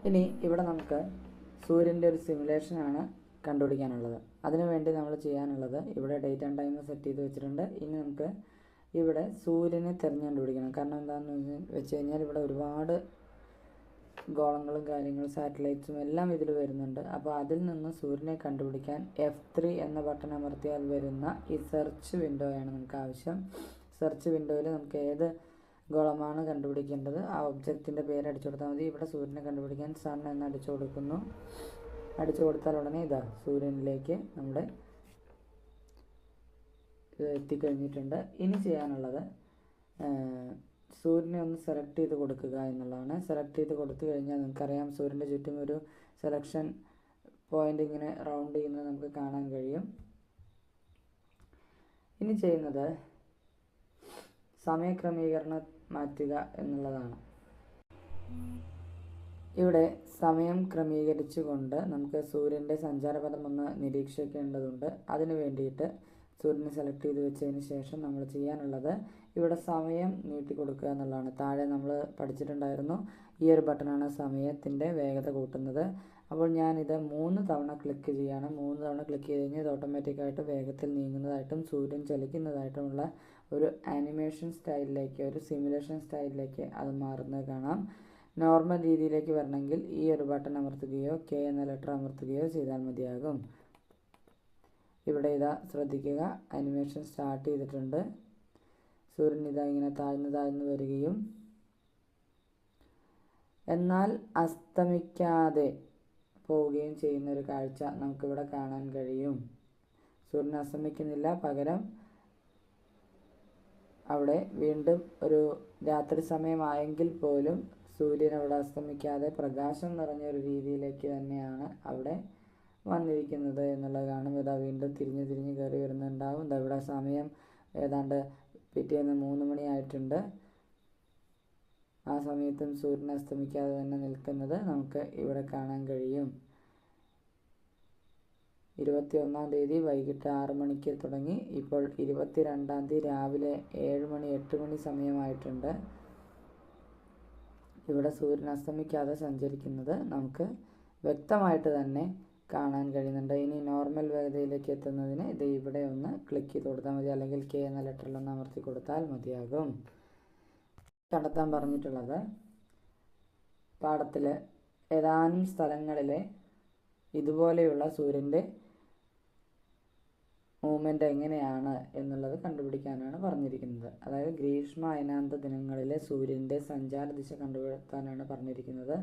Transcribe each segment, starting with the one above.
ഇനി ഇവിടെ നമുക്ക് സൂര്യൻ്റെ ഒരു സിമുലേഷനാണ് കണ്ടുപിടിക്കാനുള്ളത്. അതിനുവേണ്ടി നമ്മൾ ചെയ്യാനുള്ളത്, ഇവിടെ ഡേറ്റ് ആൻഡ് ടൈം സെറ്റ് ചെയ്ത് വെച്ചിട്ടുണ്ട്. ഇനി നമുക്ക് ഇവിടെ സൂര്യനെ കണ്ടുപിടിക്കണം. കാരണം എന്താണെന്ന് വെച്ച് കഴിഞ്ഞാൽ ഇവിടെ ഒരുപാട് ഗോളങ്ങളും കാര്യങ്ങളും സാറ്റലൈറ്റ്സും എല്ലാം ഇതിൽ വരുന്നുണ്ട്. അപ്പോൾ അതിൽ നിന്ന് സൂര്യനെ കണ്ടുപിടിക്കാൻ F3 എന്ന ബട്ടൺ അമർത്തിയാൽ വരുന്ന ഈ സെർച്ച് വിൻഡോയാണ് നമുക്ക് ആവശ്യം. സെർച്ച് വിൻഡോയിൽ നമുക്ക് ഏത് ഗോളമാണ് കണ്ടുപിടിക്കേണ്ടത് ആ ഒബ്ജക്റ്റിൻ്റെ പേര് അടിച്ചു കൊടുത്താൽ മതി. ഇവിടെ സൂര്യനെ കണ്ടുപിടിക്കാൻ സൺ എന്ന് അടിച്ചു കൊടുക്കുന്നു. അടിച്ചു കൊടുത്താൽ ഉടനെ ഇതാ സൂര്യനിലേക്ക് നമ്മുടെ എത്തിക്കഴിഞ്ഞിട്ടുണ്ട്. ഇനി ചെയ്യാനുള്ളത് സൂര്യനെ ഒന്ന് സെലക്ട് ചെയ്ത് കൊടുക്കുക എന്നുള്ളതാണ്. സെലക്ട് ചെയ്ത് കൊടുത്തു കഴിഞ്ഞാൽ നിങ്ങൾക്കറിയാം സൂര്യൻ്റെ ചുറ്റും ഒരു സെലക്ഷൻ പോയിൻ്റ് ഇങ്ങനെ റൗണ്ട് ചെയ്യുന്നത് നമുക്ക് കാണാൻ കഴിയും. ഇനി ചെയ്യുന്നത് സമയക്രമീകരണം മാറ്റുക എന്നുള്ളതാണ്. ഇവിടെ സമയം ക്രമീകരിച്ചുകൊണ്ട് നമുക്ക് സൂര്യൻ്റെ സഞ്ചാരപഥം ഒന്ന് നിരീക്ഷിക്കേണ്ടതുണ്ട്. അതിന് വേണ്ടിയിട്ട് സൂര്യനെ സെലക്ട് ചെയ്ത് വെച്ചതിന് ശേഷം നമ്മൾ ചെയ്യാനുള്ളത് ഇവിടെ സമയം നീട്ടി കൊടുക്കുക എന്നുള്ളതാണ്. താഴെ നമ്മൾ പഠിച്ചിട്ടുണ്ടായിരുന്നു, ഈ ഒരു ബട്ടണാണ് സമയത്തിൻ്റെ വേഗത കൂട്ടുന്നത്. അപ്പോൾ ഞാനിത് 3 തവണ ക്ലിക്ക് ചെയ്യാണ്. 3 തവണ ക്ലിക്ക് ചെയ്ത് കഴിഞ്ഞാൽ ഇത് ഓട്ടോമാറ്റിക്കായിട്ട് വേഗത്തിൽ നീങ്ങുന്നതായിട്ടും സൂര്യൻ ചലിക്കുന്നതായിട്ടുമുള്ള ഒരു ആനിമേഷൻ സ്റ്റൈലിലേക്ക്, ഒരു സിമുലേഷൻ സ്റ്റൈലിലേക്ക് അത് മാറുന്നത് കാണാം. നോർമൽ രീതിയിലേക്ക് വരണമെങ്കിൽ ഈ ഒരു ബട്ടൺ അമർത്തുകയോ K എന്ന ലെറ്റർ അമർത്തുകയോ ചെയ്താൽ മതിയാകും. ഇവിടെ ഇതാ ശ്രദ്ധിക്കുക, ആനിമേഷൻ സ്റ്റാർട്ട് ചെയ്തിട്ടുണ്ട്. സൂര്യൻ ഇതാ ഇങ്ങനെ താഴ്ന്നു വരികയും എന്നാൽ അസ്തമിക്കാതെ പോവുകയും ചെയ്യുന്ന ഒരു കാഴ്ച നമുക്കിവിടെ കാണാൻ കഴിയും. സൂര്യൻ അസ്തമിക്കുന്നില്ല, പകരം അവിടെ വീണ്ടും ഒരു രാത്രി സമയമായെങ്കിൽ പോലും സൂര്യൻ അവിടെ അസ്തമിക്കാതെ പ്രകാശം നിറഞ്ഞൊരു രീതിയിലേക്ക് തന്നെയാണ് അവിടെ വന്നിരിക്കുന്നത് എന്നുള്ളത് കാണും. ഇതാ വീണ്ടും തിരിഞ്ഞ് കയറി വരുന്നുണ്ടാവും. ഇതാ ഇവിടെ സമയം ഏതാണ്ട് പിറ്റേന്ന് 3 മണിയായിട്ടുണ്ട്. ആ സമയത്തും സൂര്യൻ അസ്തമിക്കാതെ തന്നെ നിൽക്കുന്നത് നമുക്ക് ഇവിടെ കാണാൻ കഴിയും. 21-ാം തീയതി വൈകിട്ട് 6 മണിക്ക് തുടങ്ങി ഇപ്പോൾ 22-ാം തീയതി രാവിലെ 7 മണി 8 മണി സമയമായിട്ടുണ്ട്. ഇവിടെ സൂര്യൻ അസ്തമിക്കാതെ സഞ്ചരിക്കുന്നത് നമുക്ക് വ്യക്തമായിട്ട് തന്നെ കാണാൻ കഴിയുന്നുണ്ട്. ഇനി നോർമൽ വേഗതയിലേക്ക് എത്തുന്നതിന് ഇത് ഇവിടെ ഒന്ന് ക്ലിക്ക് ചെയ്ത് കൊടുത്താൽ മതി, അല്ലെങ്കിൽ K എന്ന ലെറ്ററിലൊന്ന് അമർത്തി കൊടുത്താൽ മതിയാകും. കണ്ടെത്താൻ പറഞ്ഞിട്ടുള്ളത് പാഠത്തിൽ ഏതാനും സ്ഥലങ്ങളിലെ ഇതുപോലെയുള്ള സൂര്യൻ്റെ മൂവ്മെൻ്റ് എങ്ങനെയാണ് എന്നുള്ളത് കണ്ടുപിടിക്കാനാണ് പറഞ്ഞിരിക്കുന്നത്. അതായത് ഗ്രീഷ്മ അയനാന്ത ദിനങ്ങളിലെ സൂര്യൻ്റെ സഞ്ചാര ദിശ കണ്ടുപിടുത്താനാണ് പറഞ്ഞിരിക്കുന്നത്.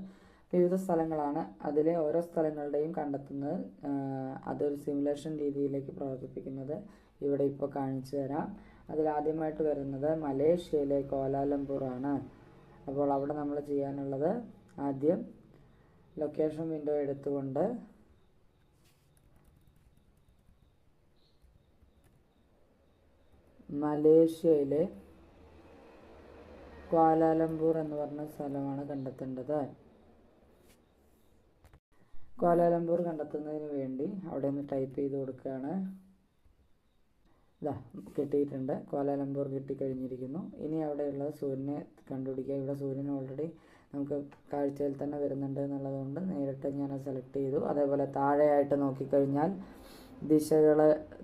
വിവിധ സ്ഥലങ്ങളാണ്, അതിലെ ഓരോ സ്ഥലങ്ങളുടെയും കണ്ടെത്തുന്നത് അതൊരു സിമുലേഷൻ രീതിയിലേക്ക് പ്രവർത്തിപ്പിക്കുന്നത് ഇവിടെ ഇപ്പോൾ കാണിച്ചു തരാം. അതിലാദ്യമായിട്ട് വരുന്നത് മലേഷ്യയിലെ കോലാലംപൂർ ആണ്. അപ്പോൾ അവിടെ നമ്മൾ ചെയ്യാനുള്ളത് ആദ്യം ലൊക്കേഷൻ വിൻഡോ എടുത്തുകൊണ്ട് മലേഷ്യയിലെ ക്വാലാലംപൂർ എന്ന് പറഞ്ഞ സ്ഥലമാണ് കണ്ടെത്തേണ്ടത്. ക്വാലാലംപൂർ കണ്ടെത്തുന്നതിന് വേണ്ടി അവിടെ നിന്ന് ടൈപ്പ് ചെയ്ത് കൊടുക്കുകയാണ്. ഇതാ കിട്ടിയിട്ടുണ്ട്, ക്വാലാലംപൂർ കിട്ടിക്കഴിഞ്ഞിരിക്കുന്നു. ഇനി അവിടെയുള്ളത് സൂര്യനെ കണ്ടുപിടിക്കുക. ഇവിടെ സൂര്യൻ ഓൾറെഡി നമുക്ക് കാഴ്ചയിൽ തന്നെ വരുന്നുണ്ട് എന്നുള്ളതുകൊണ്ട് നേരിട്ട് ഞാൻ സെലക്ട് ചെയ്തു. അതേപോലെ താഴെയായിട്ട് നോക്കിക്കഴിഞ്ഞാൽ ദിശകൾ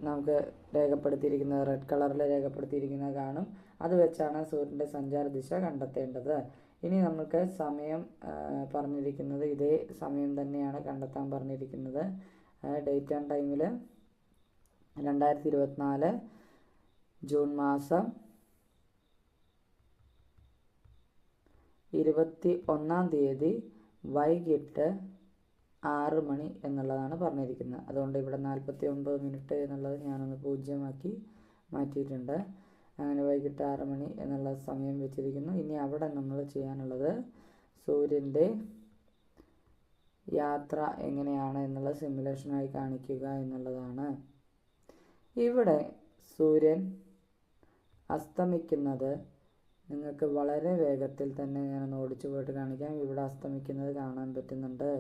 നമുക്ക് രേഖപ്പെടുത്തിയിരിക്കുന്നത് റെഡ് കളറിൽ രേഖപ്പെടുത്തിയിരിക്കുന്നത് കാണും. അത് വെച്ചാണ് സൂര്യൻ്റെ സഞ്ചാര ദിശ കണ്ടെത്തേണ്ടത്. ഇനി നമുക്ക് സമയം പറഞ്ഞിരിക്കുന്നത് ഇതേ സമയം തന്നെയാണ് കണ്ടെത്താൻ പറഞ്ഞിരിക്കുന്നത്. ഡേറ്റ് ആൻഡ് ടൈമിൽ 2024 ജൂൺ മാസം 21-ാം തീയതി വൈകിട്ട് 6 മണി എന്നുള്ളതാണ് പറഞ്ഞിരിക്കുന്നത്. അതുകൊണ്ട് ഇവിടെ 49 മിനിറ്റ് എന്നുള്ളത് ഞാനൊന്ന് 0 ആക്കി മാറ്റിയിട്ടുണ്ട്. അങ്ങനെ വൈകിട്ട് 6 മണി എന്നുള്ള സമയം വെച്ചിരിക്കുന്നു. ഇനി അവിടെ നമ്മൾ ചെയ്യാനുള്ളത് സൂര്യൻ്റെ യാത്ര എങ്ങനെയാണ് എന്നുള്ള സിമുലേഷനായി കാണിക്കുക എന്നുള്ളതാണ്. ഇവിടെ സൂര്യൻ അസ്തമിക്കുന്നത് നിങ്ങൾക്ക് വളരെ വേഗത്തിൽ തന്നെ ഞാനൊന്ന് ഓടിച്ചു പോയിട്ട് കാണിക്കാം. ഇവിടെ അസ്തമിക്കുന്നത് കാണാൻ പറ്റുന്നുണ്ട്.